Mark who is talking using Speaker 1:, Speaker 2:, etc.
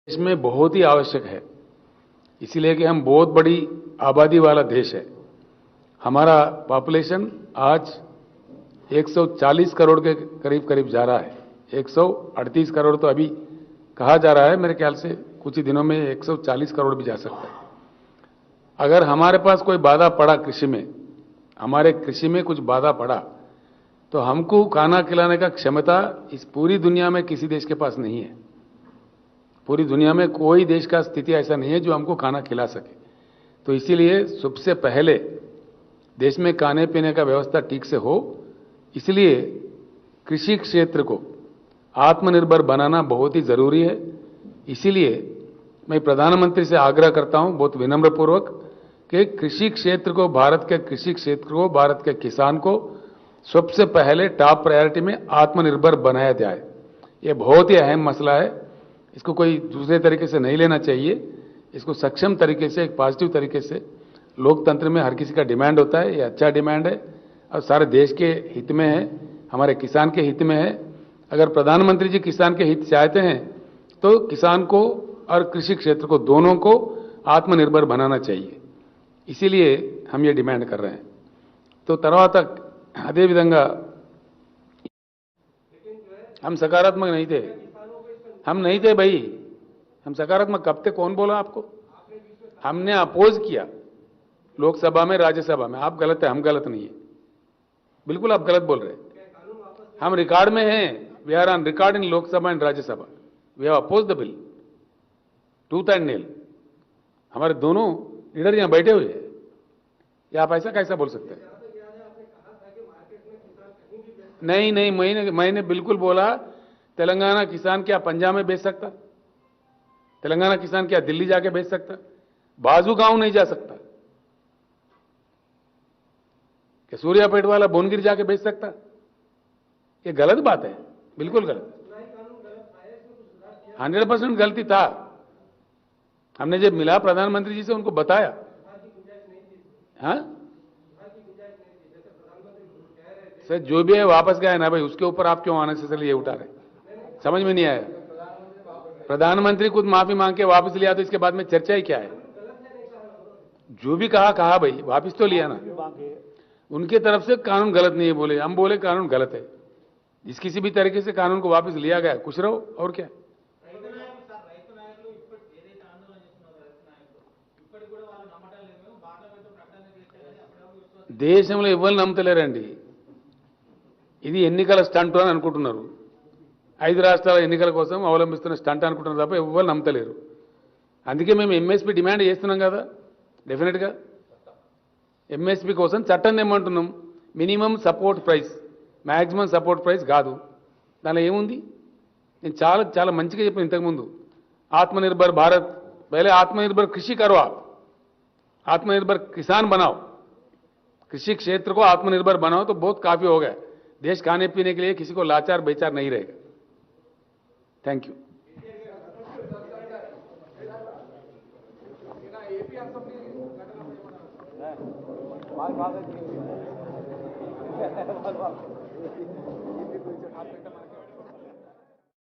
Speaker 1: देश में बहुत ही आवश्यक है, इसीलिए कि हम बहुत बड़ी आबादी वाला देश है। हमारा पॉपुलेशन आज 140 करोड़ के करीब करीब जा रहा है। 138 करोड़ तो अभी कहा जा रहा है, मेरे ख्याल से कुछ ही दिनों में 140 करोड़ भी जा सकता है। अगर हमारे पास कोई बाधा पड़ा कृषि में, हमारे कृषि में कुछ बाधा पड़ा, तो हमको खाना खिलाने का क्षमता इस पूरी दुनिया में किसी देश के पास नहीं है। पूरी दुनिया में कोई देश का स्थिति ऐसा नहीं है जो हमको खाना खिला सके। तो इसीलिए सबसे पहले देश में खाने पीने का व्यवस्था ठीक से हो, इसलिए कृषि क्षेत्र को आत्मनिर्भर बनाना बहुत ही जरूरी है। इसीलिए मैं प्रधानमंत्री से आग्रह करता हूं बहुत विनम्र पूर्वक कि कृषि क्षेत्र को, भारत के कृषि क्षेत्र को, भारत के किसान को सबसे पहले टॉप प्रायोरिटी में आत्मनिर्भर बनाया जाए। ये बहुत ही अहम मसला है, इसको कोई दूसरे तरीके से नहीं लेना चाहिए। इसको सक्षम तरीके से, एक पॉजिटिव तरीके से, लोकतंत्र में हर किसी का डिमांड होता है, ये अच्छा डिमांड है और सारे देश के हित में है, हमारे किसान के हित में है। अगर प्रधानमंत्री जी किसान के हित चाहते हैं तो किसान को और कृषि क्षेत्र को, दोनों को आत्मनिर्भर बनाना चाहिए। इसीलिए हम ये डिमांड कर रहे हैं। तो తర్వాత అదే విధంగా हम सकारात्मक नहीं थे, हम नहीं थे भाई, हम सकारात्मक कब थे? कौन बोला आपको? हमने अपोज किया लोकसभा में, राज्यसभा में। आप गलत है, हम गलत नहीं है, बिल्कुल आप गलत बोल रहे हैं। हम रिकॉर्ड में हैं, we are on record in Lok Sabha and Rajya Sabha, we have oppose the bill tooth and nail. हमारे दोनों लीडर यहां बैठे हुए हैं, या आप ऐसा कैसा बोल सकते हैं? नहीं नहीं, मैंने बिल्कुल बोला तेलंगाना किसान क्या पंजाब में बेच सकता? तेलंगाना किसान क्या दिल्ली जाके बेच सकता? बाजू गांव नहीं जा सकता? क्या सूर्यापेट वाला भुवनगिर जाके बेच सकता? ये गलत बात है, बिल्कुल गलत, 100% गलती था। हमने जब मिला प्रधानमंत्री जी से, उनको बताया। हाँ सर, जो भी है वापस गए ना भाई, उसके ऊपर आप क्यों आने से ये उठा रहे? समझ में नहीं आया। प्रधानमंत्री खुद माफी मांग के वापस लिया, तो इसके बाद में चर्चा ही क्या है? जो भी कहा कहा भाई, वापस तो लिया ना। उनके तरफ से कानून गलत नहीं है बोले, हम बोले कानून गलत है। जिस किसी भी तरीके से कानून को वापस लिया गया, खुश रहो और क्या। దేశంలో ఇవ్వాలని నమ్మతలేరండి. ఇది ఎన్నికల స్టంట్ అని అనుకుంటున్నారు. 5 రాష్ట్రాల ఎన్నికల కోసం అవలంబిస్తున్న స్టంట్ అనుకుంటున్నారు తప్ప ఎవ్వరు నమ్మతలేరు. అందుకే మేము ఎంఎస్పీ డిమాండ్ చేస్తున్నాం కదా. డెఫినెట్గా ఎంఎస్పీ కోసం చట్టం తెమ్మంటున్నాం. Minimum support price, maximum support price కాదు. దానిలో ఏముంది? నేను చాలా చాలా మంచిగా చెప్పాను ఇంతకుముందు. आत्मनिर्भर भारत, पहले आत्मनिर्भर कृषि करो, आप आत्मनिर्भर किसान बनाओ, कृषि क्षेत्र को आत्मनिर्भर बनाओ तो बहुत काफी हो गया। देश खाने पीने के लिए किसी को लाचार बेचार नहीं रहेगा। Thank you.